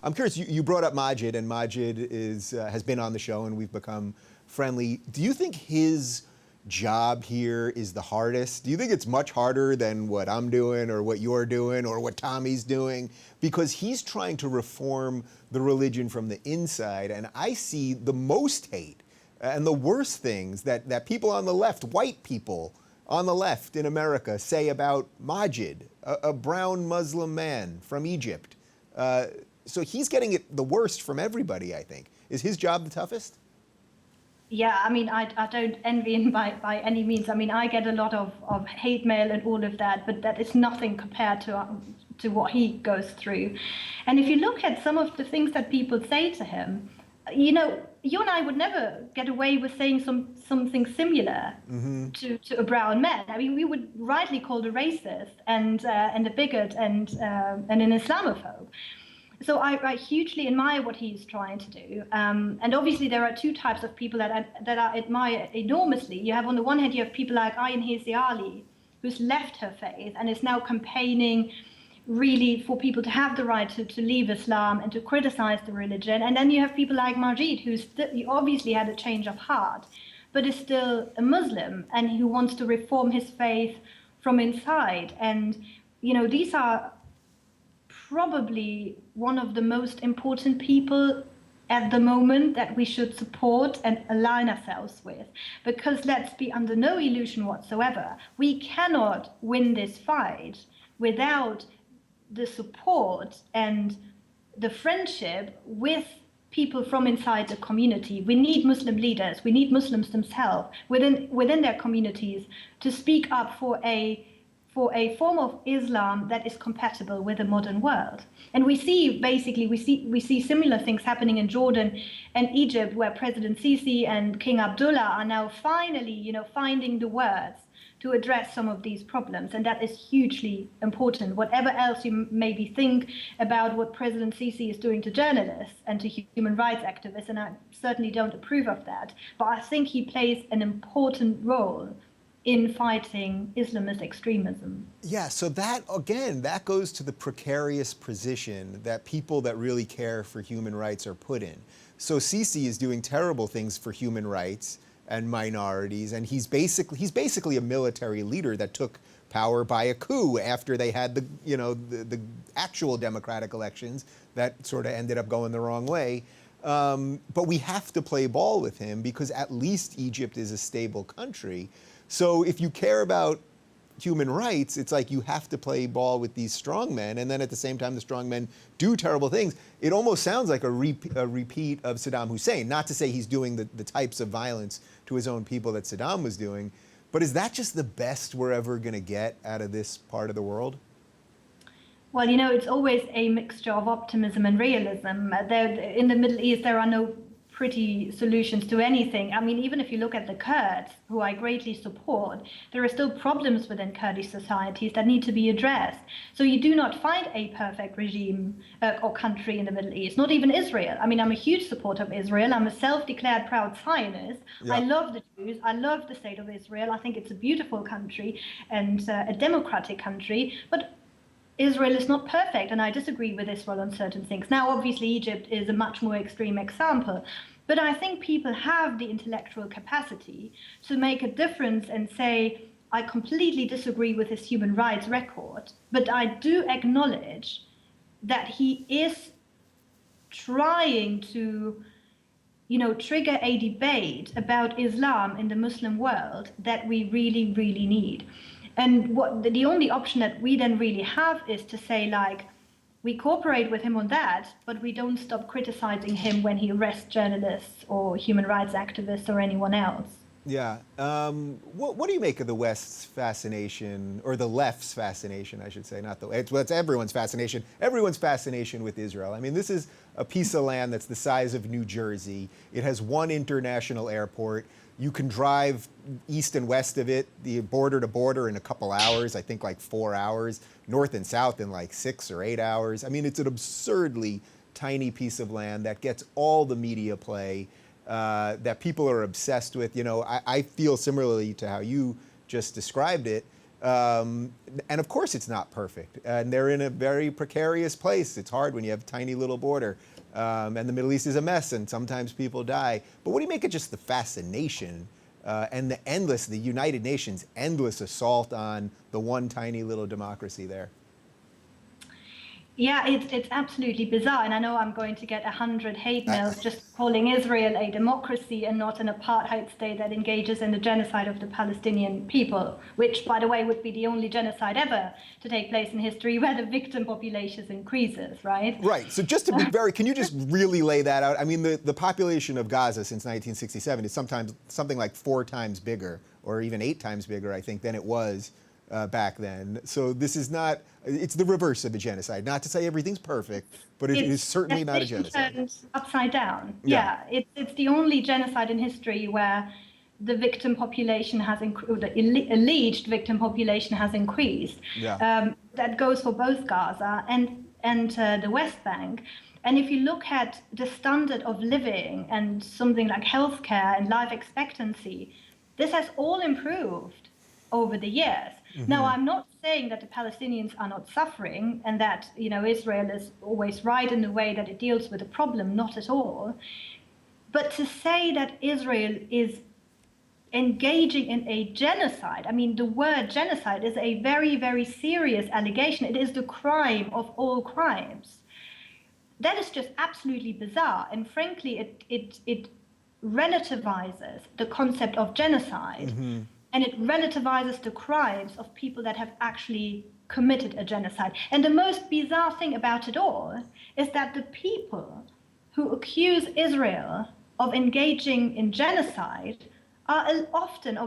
I'm curious, you brought up Majid, and Majid has been on the show, and we've become friendly. Do you think his job here is the hardest? Do you think it's much harder than what I'm doing or what you're doing or what Tommy's doing? Because he's trying to reform the religion from the inside, and I see the most hate and the worst things that people on the left, white people on the left in America, say about Majid, a brown Muslim man from Egypt. So he's getting it the worst from everybody, I think. Is his job the toughest? Yeah, I mean, I don't envy him by any means. I mean, I get a lot of hate mail and all of that, but that is nothing compared to what he goes through. And if you look at some of the things that people say to him, you know, you and I would never get away with saying something similar to a brown man. I mean, we would rightly called a racist and a bigot and an Islamophobe. So I hugely admire what he's trying to do. And obviously there are two types of people that I admire enormously. You have, on the one hand, you have people like Ayin Heziali, who's left her faith and is now campaigning really for people to have the right to leave Islam and to criticize the religion. And then you have people like Majid, who obviously had a change of heart, but is still a Muslim and who wants to reform his faith from inside. And, you know, these are probably one of the most important people at the moment that we should support and align ourselves with. Because let's be under no illusion whatsoever, we cannot win this fight without the support and the friendship with people from inside the community. We need Muslim leaders, we need Muslims themselves within their communities to speak up for a form of Islam that is compatible with the modern world. And we see similar things happening in Jordan and Egypt, where President Sisi and King Abdullah are now finally, you know, finding the words to address some of these problems. And that is hugely important. Whatever else you maybe think about what President Sisi is doing to journalists and to human rights activists, and I certainly don't approve of that, but I think he plays an important role in fighting Islamist extremism. Yeah, so that, again, that goes to the precarious position that people that really care for human rights are put in. So Sisi is doing terrible things for human rights and minorities, and he's basically a military leader that took power by a coup after they had the actual democratic elections that sort of ended up going the wrong way. But we have to play ball with him because at least Egypt is a stable country. So if you care about human rights, it's like you have to play ball with these strongmen, and then at the same time the strongmen do terrible things. It almost sounds like a repeat of Saddam Hussein, not to say he's doing the types of violence to his own people that Saddam was doing, but is that just the best we're ever going to get out of this part of the world? Well, you know, it's always a mixture of optimism and realism. In the Middle East, there are no pretty solutions to anything. I mean, even if you look at the Kurds, who I greatly support, there are still problems within Kurdish societies that need to be addressed. So you do not find a perfect regime or country in the Middle East, not even Israel. I mean, I'm a huge supporter of Israel. I'm a self-declared proud Zionist. Yeah. I love the Jews. I love the state of Israel. I think it's a beautiful country and a democratic country. But Israel is not perfect, and I disagree with Israel on certain things. Now, obviously, Egypt is a much more extreme example, but I think people have the intellectual capacity to make a difference and say, I completely disagree with his human rights record, but I do acknowledge that he is trying to, you know, trigger a debate about Islam in the Muslim world that we really, really need. And what the only option that we then really have is to say, like, we cooperate with him on that, but we don't stop criticizing him when he arrests journalists or human rights activists or anyone else. Yeah. What do you make of the West's fascination, or the left's fascination, I should say, not the it's everyone's fascination. Everyone's fascination with Israel. I mean, this is a piece of land that's the size of New Jersey. It has one international airport. You can drive east and west of it, the border to border, in a couple hours, I think like 4 hours, north and south in like 6 or 8 hours. I mean, it's an absurdly tiny piece of land that gets all the media play, that people are obsessed with. You know, I feel similarly to how you just described it. And of course it's not perfect. And they're in a very precarious place. It's hard when you have a tiny little border. And the Middle East is a mess, and sometimes people die. But what do you make of just the fascination and the United Nations' endless assault on the one tiny little democracy there? Yeah, it's absolutely bizarre, and I know I'm going to get 100 hate mails just calling Israel a democracy and not an apartheid state that engages in the genocide of the Palestinian people, which, by the way, would be the only genocide ever to take place in history where the victim population increases, right? Right. So just to be can you just really lay that out? I mean, the population of Gaza since 1967 is sometimes something like 4 times bigger, or even 8 times bigger, I think, than it was back then. So this is not, it's the reverse of a genocide. Not to say everything's perfect, but it is certainly not a genocide. Turned upside down. Yeah, it's the only genocide in history where the victim population has increased, the alleged victim population has increased. Yeah. That goes for both Gaza and the West Bank. And if you look at the standard of living and something like healthcare and life expectancy, this has all improved over the years. Mm-hmm. Now, I'm not saying that the Palestinians are not suffering and that, Israel is always right in the way that it deals with the problem, not at all. But to say that Israel is engaging in a genocide, I mean, the word genocide is a very, very serious allegation. It is the crime of all crimes. That is just absolutely bizarre. And frankly, it relativizes the concept of genocide. Mm-hmm. And it relativizes the crimes of people that have actually committed a genocide. And the most bizarre thing about it all is that the people who accuse Israel of engaging in genocide are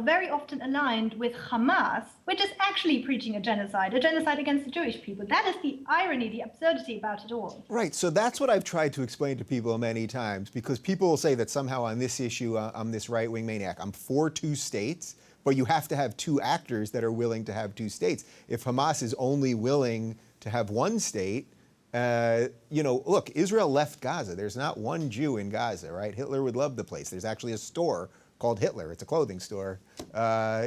very often aligned with Hamas, which is actually preaching a genocide against the Jewish people. That is the irony, the absurdity about it all. Right, so that's what I've tried to explain to people many times, because people will say that somehow on this issue, I'm this right-wing maniac. I'm for 2 states, but you have to have 2 actors that are willing to have 2 states. If Hamas is only willing to have 1 state, look, Israel left Gaza. There's not one Jew in Gaza, right? Hitler would love the place. There's actually a store called Hitler. It's a clothing store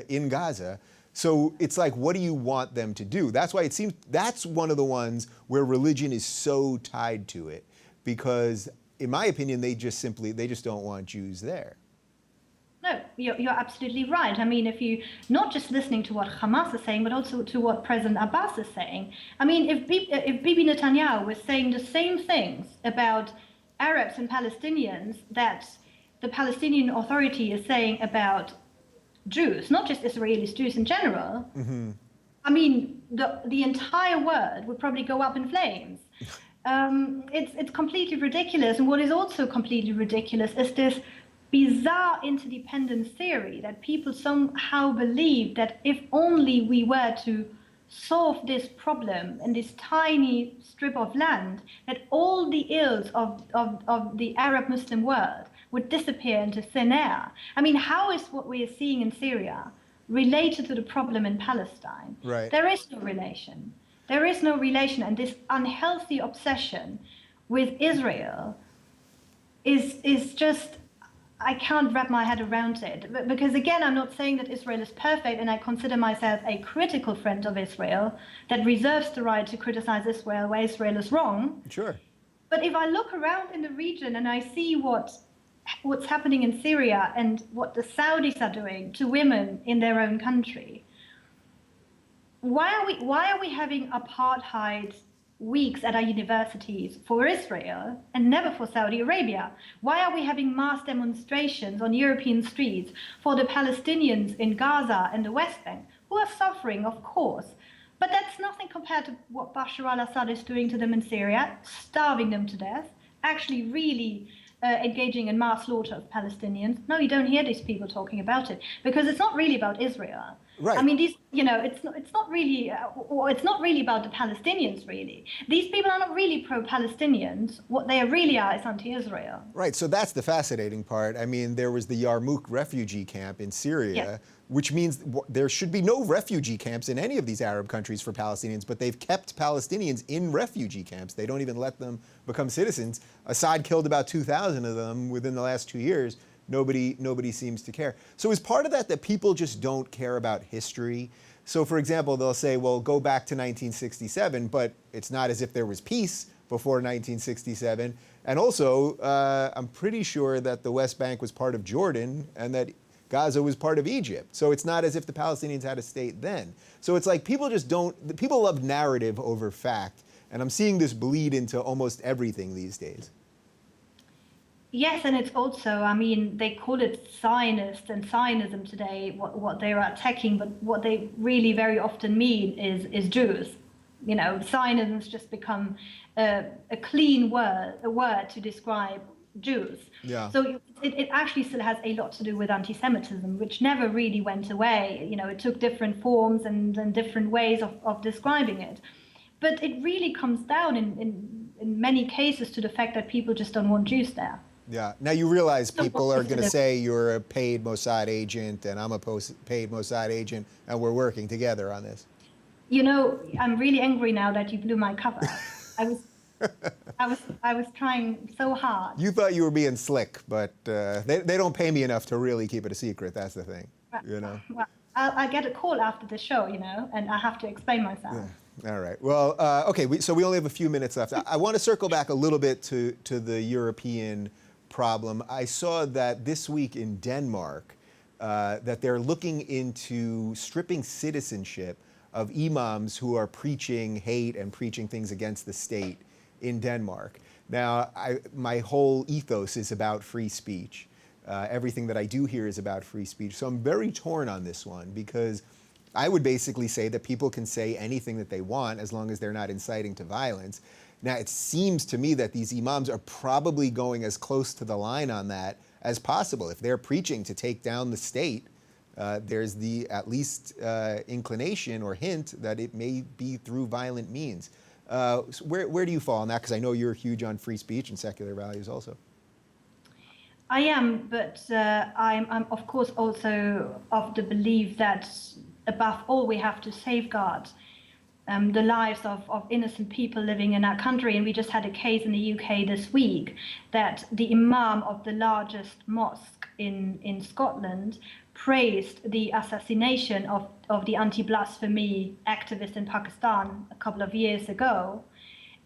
in Gaza. So it's like, what do you want them to do? That's why it seems that's one of the ones where religion is so tied to it, because in my opinion, they just don't want Jews there. No, you're absolutely right. I mean, if you not just listening to what Hamas is saying, but also to what President Abbas is saying. I mean, if Bibi Netanyahu was saying the same things about Arabs and Palestinians that the Palestinian Authority is saying about Jews, not just Israelis, Jews in general, mm-hmm. I mean, the entire world would probably go up in flames. It's completely ridiculous. And what is also completely ridiculous is this bizarre interdependence theory that people somehow believe that if only we were to solve this problem in this tiny strip of land, that all the ills of the Arab Muslim world would disappear into thin air. I mean, how is what we are seeing in Syria related to the problem in Palestine? Right. There is no relation. There is no relation, and this unhealthy obsession with Israel is just, I can't wrap my head around it. Because again, I'm not saying that Israel is perfect, and I consider myself a critical friend of Israel that reserves the right to criticize Israel where Israel is wrong. Sure. But if I look around in the region and I see what's happening in Syria and what the Saudis are doing to women in their own country, why are we having apartheid weeks at our universities for Israel and never for Saudi Arabia? Why are we having mass demonstrations on European streets for the Palestinians in Gaza and the West Bank, who are suffering, of course, but that's nothing compared to what Bashar al-Assad is doing to them in Syria, starving them to death, actually really engaging in mass slaughter of Palestinians. No, you don't hear these people talking about it, because it's not really about Israel. Right. I mean, it's not really about the Palestinians, really. These people are not really pro-Palestinians. What they really are is anti-Israel. Right, so that's the fascinating part. I mean, there was the Yarmouk refugee camp in Syria, which means there should be no refugee camps in any of these Arab countries for Palestinians, but they've kept Palestinians in refugee camps. They don't even let them become citizens. Assad killed about 2,000 of them within the last 2 years. nobody seems to care. So is part of that people just don't care about history? So for example, they'll say, well, go back to 1967, but it's not as if there was peace before 1967. And also, I'm pretty sure that the West Bank was part of Jordan and that Gaza was part of Egypt. So it's not as if the Palestinians had a state then. So it's like people love narrative over fact. And I'm seeing this bleed into almost everything these days. Yes, and it's also, I mean, they call it Zionist and Zionism today, what they are attacking, but what they really very often mean is Jews. You know, Zionism's just become a clean word, a word to describe Jews. Yeah. So it actually still has a lot to do with anti-Semitism, which never really went away. You know, it took different forms and different ways of describing it. But it really comes down in many cases to the fact that people just don't want Jews there. Yeah. Now you realize people are going to say you're a paid Mossad agent and I'm a paid Mossad agent and we're working together on this. You know, I'm really angry now that you blew my cover. I was trying so hard. You thought you were being slick, but they don't pay me enough to really keep it a secret. That's the thing, you know. Well, I get a call after the show, you know, and I have to explain myself. Yeah. All right. Well, okay. So we only have a few minutes left. I want to circle back a little bit to the European problem. I saw that this week in Denmark that they're looking into stripping citizenship of imams who are preaching hate and preaching things against the state in Denmark. Now, my whole ethos is about free speech. Everything that I do here is about free speech. So I'm very torn on this one because I would basically say that people can say anything that they want as long as they're not inciting to violence. Now, it seems to me that these imams are probably going as close to the line on that as possible. If they're preaching to take down the state, there's the at least inclination or hint that it may be through violent means. So where do you fall on that? Because I know you're huge on free speech and secular values also. I am, but I'm of course also of the belief that above all we have to safeguard the lives of innocent people living in our country. And we just had a case in the UK this week that the imam of the largest mosque in Scotland praised the assassination of the anti-blasphemy activist in Pakistan a couple of years ago.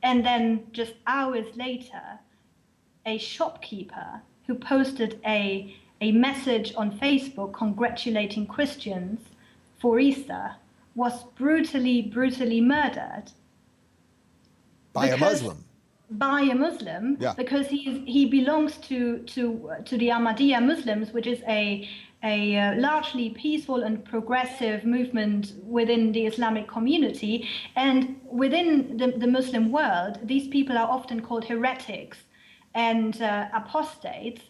And then just hours later, a shopkeeper who posted a message on Facebook congratulating Christians for Easter was brutally murdered. By a Muslim? By a Muslim, yeah. Because he belongs to the Ahmadiyya Muslims, which is a largely peaceful and progressive movement within the Islamic community. And within the Muslim world, these people are often called heretics and apostates.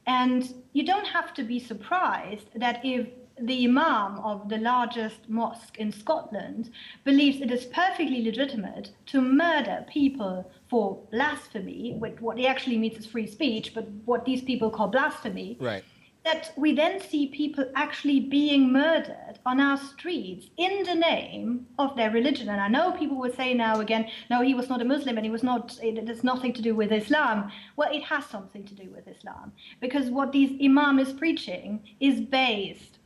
And you don't have to be surprised that if the imam of the largest mosque in Scotland believes it is perfectly legitimate to murder people for blasphemy, what he actually means is free speech, but what these people call blasphemy, right. That we then see people actually being murdered on our streets in the name of their religion. And I know people would say now again, no, he was not a Muslim and it has nothing to do with Islam. Well, it has something to do with Islam, because what these imam is preaching is based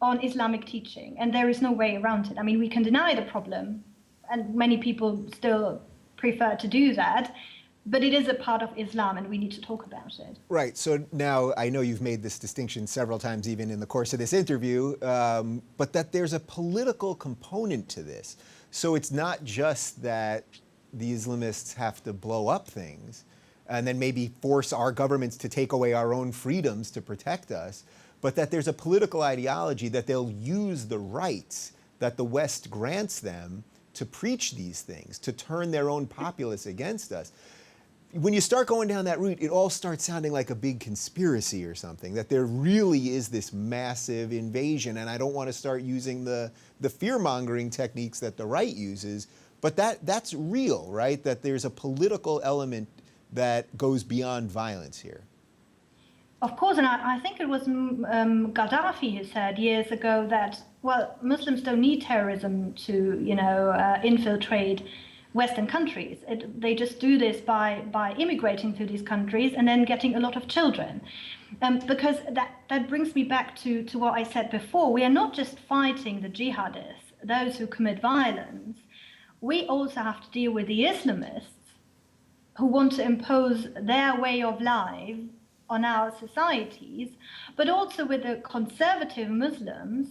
on Islamic teaching, and there is no way around it. I mean, we can deny the problem, and many people still prefer to do that, but it is a part of Islam, and we need to talk about it. Right. So now I know you've made this distinction several times, even in the course of this interview, but that there's a political component to this. So it's not just that the Islamists have to blow up things and then maybe force our governments to take away our own freedoms to protect us, but that there's a political ideology that they'll use the rights that the West grants them to preach these things, to turn their own populace against us. When you start going down that route, it all starts sounding like a big conspiracy or something, that there really is this massive invasion, and I don't want to start using the fear-mongering techniques that the right uses, but that's real, right? That there's a political element that goes beyond violence here. Of course, and I think it was Gaddafi who said years ago that, well, Muslims don't need terrorism to, infiltrate Western countries. They just do this by immigrating to these countries and then getting a lot of children. Because that brings me back to what I said before. We are not just fighting the jihadists, those who commit violence. We also have to deal with the Islamists who want to impose their way of life on our societies, but also with the conservative Muslims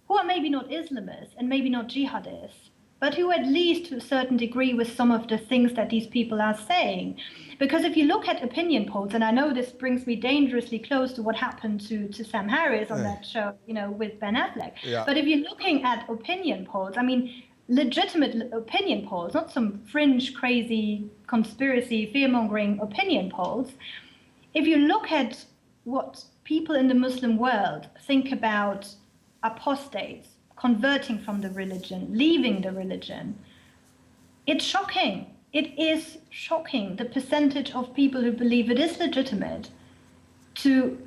who are maybe not Islamists and maybe not jihadists, but who at least to a certain degree with some of the things that these people are saying. Because if you look at opinion polls, and I know this brings me dangerously close to what happened to Sam Harris on that show, with Ben Affleck. Yeah. But if you're looking at opinion polls, I mean, legitimate opinion polls, not some fringe, crazy, conspiracy, fear-mongering opinion polls, if you look at what people in the Muslim world think about apostates, converting from the religion, leaving the religion, it's shocking. It is shocking, the percentage of people who believe it is legitimate to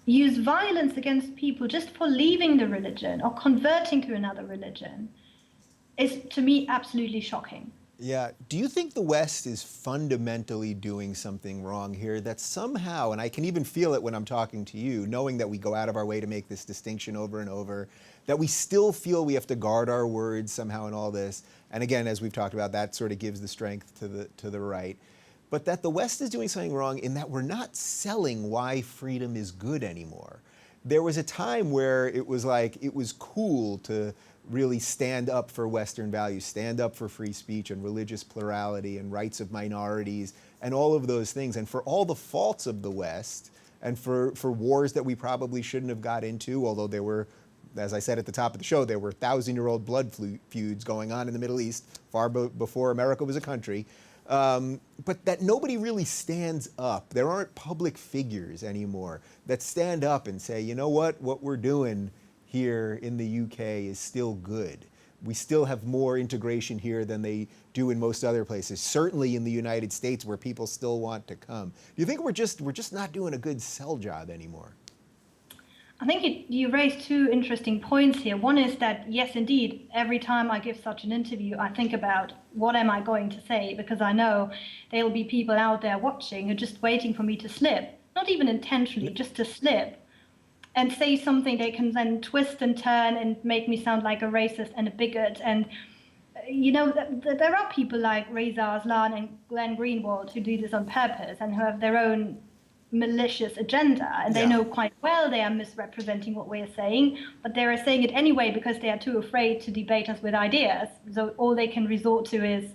use violence against people just for leaving the religion or converting to another religion is, to me, absolutely shocking. Yeah. Do you think the West is fundamentally doing something wrong here that somehow, and I can even feel it when I'm talking to you, knowing that we go out of our way to make this distinction over and over, that we still feel we have to guard our words somehow in all this? And again, as we've talked about, that sort of gives the strength to the right. But that the West is doing something wrong in that we're not selling why freedom is good anymore. There was a time where it was like, it was cool to really stand up for Western values, stand up for free speech and religious plurality and rights of minorities and all of those things. And for all the faults of the West and for wars that we probably shouldn't have got into, although there were, as I said at the top of the show, there were 1,000-year-old blood feuds going on in the Middle East far before America was a country. But that nobody really stands up. There aren't public figures anymore that stand up and say, you know what we're doing here in the UK is still good. We still have more integration here than they do in most other places, certainly in the United States where people still want to come. Do you think we're just not doing a good sell job anymore? I think you raised two interesting points here. One is that, yes, indeed, every time I give such an interview, I think about what am I going to say, because I know there'll be people out there watching who are just waiting for me to slip, not even intentionally, just to slip, and say something they can then twist and turn and make me sound like a racist and a bigot. And, there are people like Reza Aslan and Glenn Greenwald who do this on purpose and who have their own malicious agenda, and they know quite well they are misrepresenting what we're saying, but they are saying it anyway because they are too afraid to debate us with ideas. So all they can resort to is,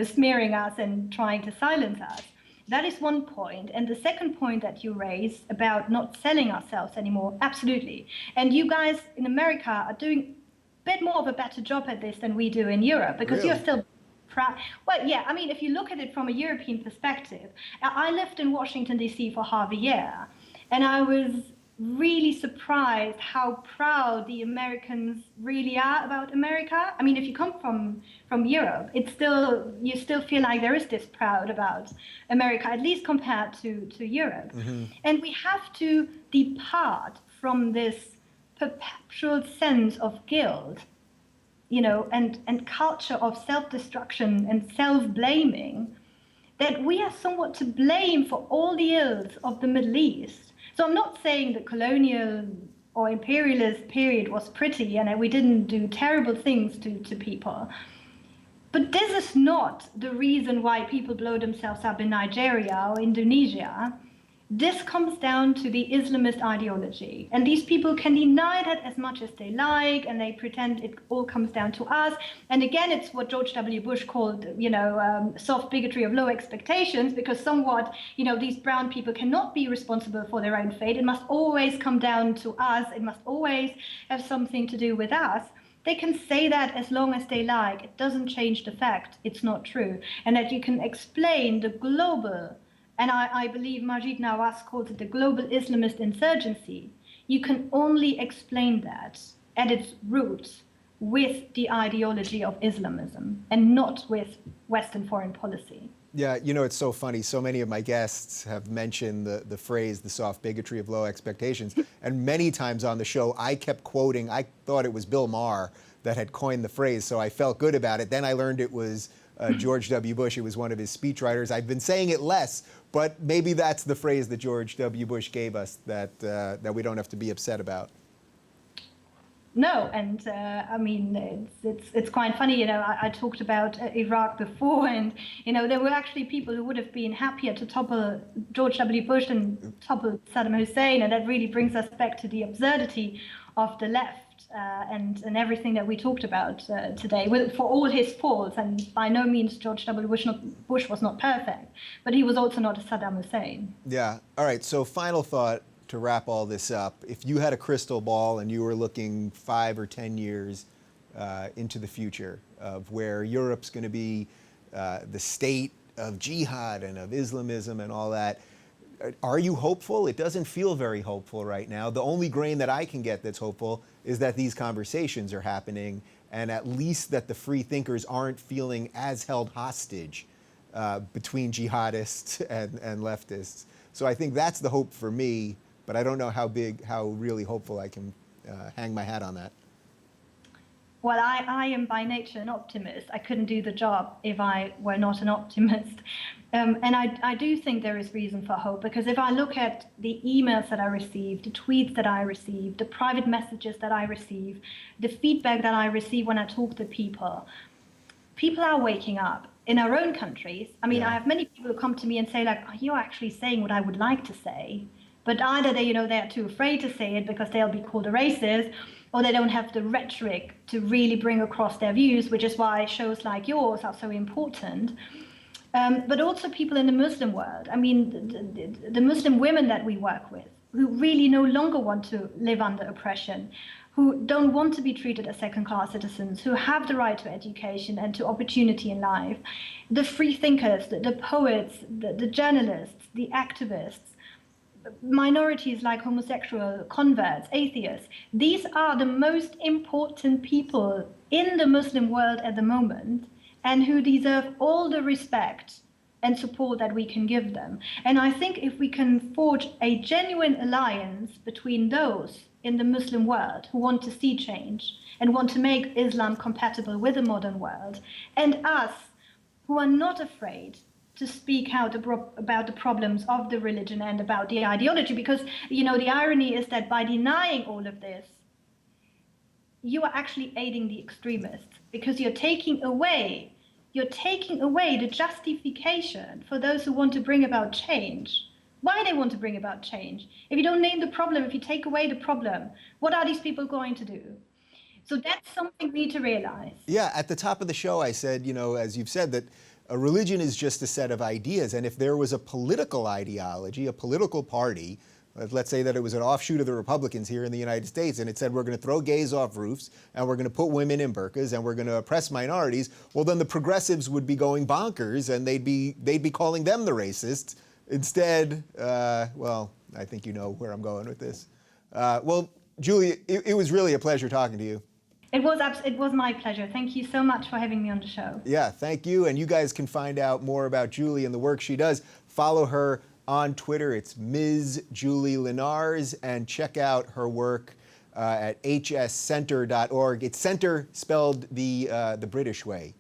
smearing us and trying to silence us. That is one point. And the second point that you raised about not selling ourselves anymore, absolutely. And you guys in America are doing a bit more of a better job at this than we do in Europe, because Really? you're still well, yeah, I mean, if you look at it from a European perspective, I lived in Washington, D.C. for half a year, and I was really surprised how proud the Americans really are about America. I mean, if you come from Europe, you still feel like there is this proud about America, at least compared to Europe. Mm-hmm. And we have to depart from this perpetual sense of guilt, and culture of self-destruction and self-blaming, that we are somewhat to blame for all the ills of the Middle East. So I'm not saying the colonial or imperialist period was pretty and that we didn't do terrible things to people. But this is not the reason why people blow themselves up in Nigeria or Indonesia. This comes down to the Islamist ideology. And these people can deny that as much as they like, and they pretend it all comes down to us. And again, it's what George W. Bush called, soft bigotry of low expectations, because somewhat, these brown people cannot be responsible for their own fate. It must always come down to us. It must always have something to do with us. They can say that as long as they like. It doesn't change the fact it's not true. And that you can explain the global, and I believe Majid Nawaz calls it the global Islamist insurgency. You can only explain that at its roots with the ideology of Islamism and not with Western foreign policy. Yeah, it's so funny. So many of my guests have mentioned the phrase, the soft bigotry of low expectations. And many times on the show, I kept quoting, I thought it was Bill Maher that had coined the phrase, so I felt good about it. Then I learned it was George W. Bush. It was one of his speechwriters. I've been saying it less, but maybe that's the phrase that George W. Bush gave us that we don't have to be upset about. No, and I mean, it's quite funny. You know, I talked about Iraq before, and you know, there were actually people who would have been happier to topple George W. Bush than topple Saddam Hussein, and that really brings us back to the absurdity of the left and everything that we talked about today. For all his faults, and by no means George W. Bush was not perfect, but he was also not a Saddam Hussein. Yeah. All right. So, final thought. To wrap all this up, if you had a crystal ball and you were looking 5 or 10 years into the future of where Europe's going to be, the state of jihad and of Islamism and all that, are you hopeful? It doesn't feel very hopeful right now. The only grain that I can get that's hopeful is that these conversations are happening, and at least that the free thinkers aren't feeling as held hostage between jihadists and leftists. So I think that's the hope for me. But I don't know how really hopeful I can hang my hat on that. Well, I am by nature an optimist. I couldn't do the job if I were not an optimist. And I do think there is reason for hope, because if I look at the emails that I receive, the tweets that I receive, the private messages that I receive, the feedback that I receive when I talk to people, people are waking up in our own countries. I mean, I have many people who come to me and say, like, oh, you're actually saying what I would like to say. But either they're too afraid to say it because they'll be called a racist, or they don't have the rhetoric to really bring across their views, which is why shows like yours are so important. But also people in the Muslim world. I mean, the Muslim women that we work with, who really no longer want to live under oppression, who don't want to be treated as second-class citizens, who have the right to education and to opportunity in life. The free thinkers, the poets, the journalists, the activists, minorities like homosexual, converts, atheists. These are the most important people in the Muslim world at the moment, and who deserve all the respect and support that we can give them. And I think if we can forge a genuine alliance between those in the Muslim world who want to see change and want to make Islam compatible with the modern world, and us who are not afraid to speak out about the problems of the religion and about the ideology, because, you know, the irony is that by denying all of this, you are actually aiding the extremists, because you're taking away the justification for those who want to bring about change. Why they want to bring about change? If you don't name the problem, if you take away the problem, what are these people going to do? So that's something we need to realize. Yeah, at the top of the show, I said, you know, as you've said, that a religion is just a set of ideas. And if there was a political ideology, a political party, let's say that it was an offshoot of the Republicans here in the United States, and it said we're going to throw gays off roofs, and we're going to put women in burqas, and we're going to oppress minorities, well, then the progressives would be going bonkers, and they'd be calling them the racists. Instead, well, I think you know where I'm going with this. Well, Julie, it was really a pleasure talking to you. It was my pleasure. Thank you so much for having me on the show. Yeah, thank you. And you guys can find out more about Julie and the work she does. Follow her on Twitter. It's Ms. Julie Lenarz, and check out her work at hscenter.org. It's center spelled the British way.